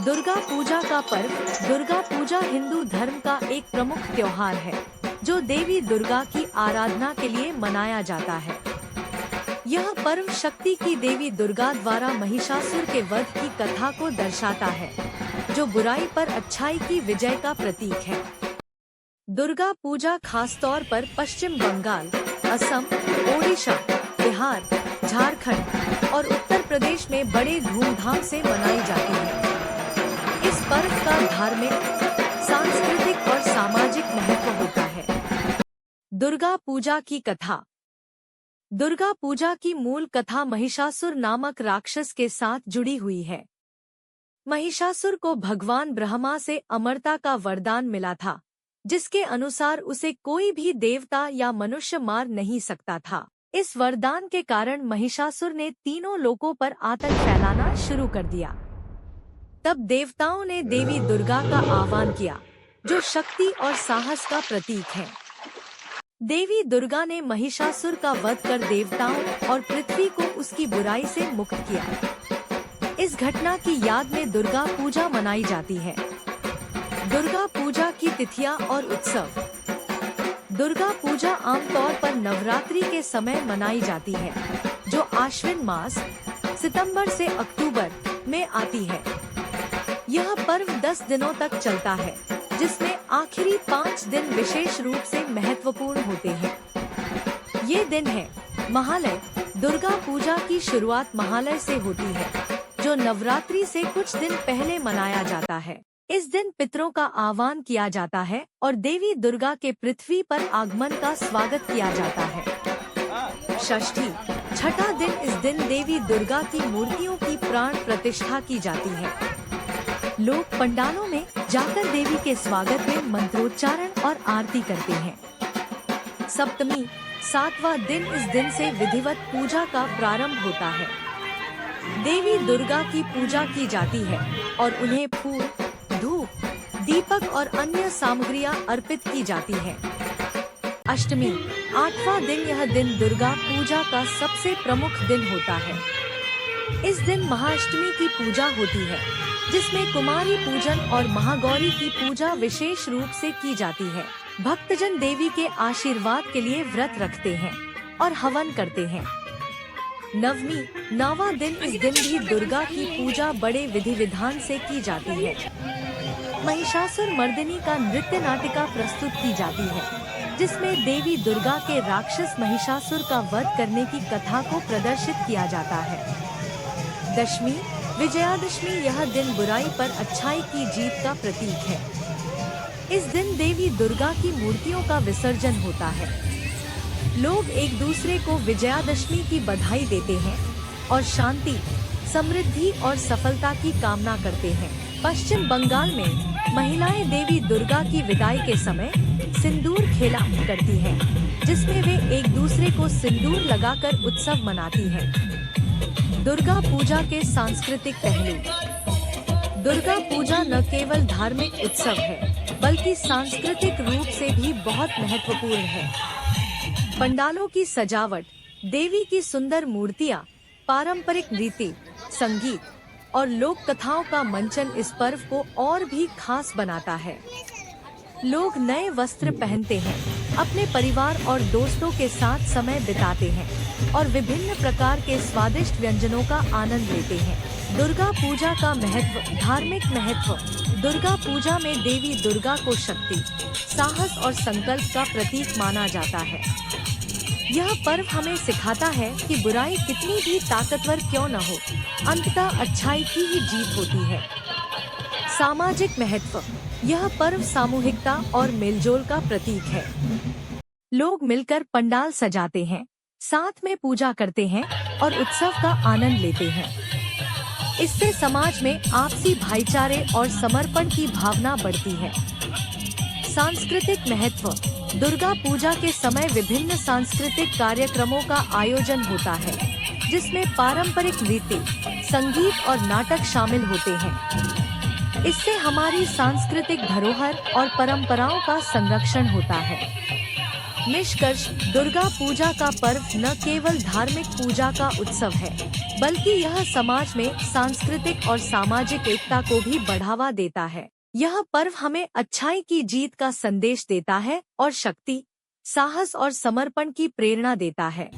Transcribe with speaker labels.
Speaker 1: दुर्गा पूजा का पर्व। दुर्गा पूजा हिंदू धर्म का एक प्रमुख त्योहार है जो देवी दुर्गा की आराधना के लिए मनाया जाता है। यह पर्व शक्ति की देवी दुर्गा द्वारा महिषासुर के वध की कथा को दर्शाता है, जो बुराई पर अच्छाई की विजय का प्रतीक है। दुर्गा पूजा खासतौर पर पश्चिम बंगाल, असम, ओडिशा, बिहार, झारखंड और उत्तर प्रदेश में बड़े धूमधाम से मनाई जाती है। इस पर्व का धार्मिक, सांस्कृतिक और सामाजिक महत्व होता है। दुर्गा पूजा की कथा। दुर्गा पूजा की मूल कथा महिषासुर नामक राक्षस के साथ जुड़ी हुई है। महिषासुर को भगवान ब्रह्मा से अमरता का वरदान मिला था, जिसके अनुसार उसे कोई भी देवता या मनुष्य मार नहीं सकता था। इस वरदान के कारण महिषासुर ने तीनों लोकों पर आतंक फैलाना शुरू कर दिया। तब देवताओं ने देवी दुर्गा का आह्वान किया, जो शक्ति और साहस का प्रतीक है। देवी दुर्गा ने महिषासुर का वध कर देवताओं और पृथ्वी को उसकी बुराई से मुक्त किया। इस घटना की याद में दुर्गा पूजा मनाई जाती है। दुर्गा पूजा की तिथियां और उत्सव। दुर्गा पूजा आमतौर पर नवरात्रि के समय मनाई जाती है, जो आश्विन मास, सितंबर से अक्टूबर में आती है। यह पर्व 10 दिनों तक चलता है, जिसमें आखिरी 5 दिन विशेष रूप से महत्वपूर्ण होते हैं। ये दिन है महालय। दुर्गा पूजा की शुरुआत महालय से होती है, जो नवरात्रि से कुछ दिन पहले मनाया जाता है। इस दिन पितरों का आह्वान किया जाता है और देवी दुर्गा के पृथ्वी पर आगमन का स्वागत किया जाता है। षष्ठी, छठा दिन। इस दिन देवी दुर्गा की मूर्तियों की प्राण प्रतिष्ठा की जाती है। लोग पंडालों में जाकर देवी के स्वागत में मंत्रोच्चारण और आरती करते हैं। सप्तमी, सातवां दिन। इस दिन से विधिवत पूजा का प्रारंभ होता है। देवी दुर्गा की पूजा की जाती है और उन्हें फूल, धूप, दीपक और अन्य सामग्रियां अर्पित की जाती है। अष्टमी, आठवां दिन। यह दिन दुर्गा पूजा का सबसे प्रमुख दिन होता है। इस दिन महाअष्टमी की पूजा होती है, जिसमें कुमारी पूजन और महागौरी की पूजा विशेष रूप से की जाती है। भक्तजन देवी के आशीर्वाद के लिए व्रत रखते हैं और हवन करते हैं। नवमी, 9वां दिन। इस दिन भी दुर्गा की पूजा बड़े विधि विधान से की जाती है। महिषासुर मर्दिनी का नृत्य नाटिका प्रस्तुत की जाती है, जिसमें देवी दुर्गा के राक्षस महिषासुर का वध करने की कथा को प्रदर्शित किया जाता है। दशमी, विजयादशमी। यह दिन बुराई पर अच्छाई की जीत का प्रतीक है। इस दिन देवी दुर्गा की मूर्तियों का विसर्जन होता है। लोग एक दूसरे को विजयादशमी की बधाई देते हैं और शांति, समृद्धि और सफलता की कामना करते हैं। पश्चिम बंगाल में महिलाएं देवी दुर्गा की विदाई के समय सिंदूर खेला करती हैं, जिसमें वे एक दूसरे को सिंदूर लगाकर उत्सव मनाती हैं। दुर्गा पूजा के सांस्कृतिक पहलू। दुर्गा पूजा न केवल धार्मिक उत्सव है, बल्कि सांस्कृतिक रूप से भी बहुत महत्वपूर्ण है। पंडालों की सजावट, देवी की सुंदर मूर्तियां, पारंपरिक नृत्य, संगीत और लोक कथाओं का मंचन इस पर्व को और भी खास बनाता है। लोग नए वस्त्र पहनते हैं, अपने परिवार और दोस्तों के साथ समय बिताते हैं और विभिन्न प्रकार के स्वादिष्ट व्यंजनों का आनंद लेते हैं। दुर्गा पूजा का महत्व। धार्मिक महत्व। दुर्गा पूजा में देवी दुर्गा को शक्ति, साहस और संकल्प का प्रतीक माना जाता है। यह पर्व हमें सिखाता है कि बुराई कितनी भी ताकतवर क्यों न हो, अंततः अच्छाई की ही जीत होती है। सामाजिक महत्व। यह पर्व सामूहिकता और मेलजोल का प्रतीक है। लोग मिलकर पंडाल सजाते हैं, साथ में पूजा करते हैं और उत्सव का आनंद लेते हैं। इससे समाज में आपसी भाईचारे और समर्पण की भावना बढ़ती है। सांस्कृतिक महत्व। दुर्गा पूजा के समय विभिन्न सांस्कृतिक कार्यक्रमों का आयोजन होता है, जिसमें पारंपरिक नृत्य, संगीत और नाटक शामिल होते हैं। इससे हमारी सांस्कृतिक धरोहर और परंपराओं का संरक्षण होता है। निष्कर्ष, दुर्गा पूजा का पर्व न केवल धार्मिक पूजा का उत्सव है, बल्कि यह समाज में सांस्कृतिक और सामाजिक एकता को भी बढ़ावा देता है। यह पर्व हमें अच्छाई की जीत का संदेश देता है और शक्ति, साहस और समर्पण की प्रेरणा देता है।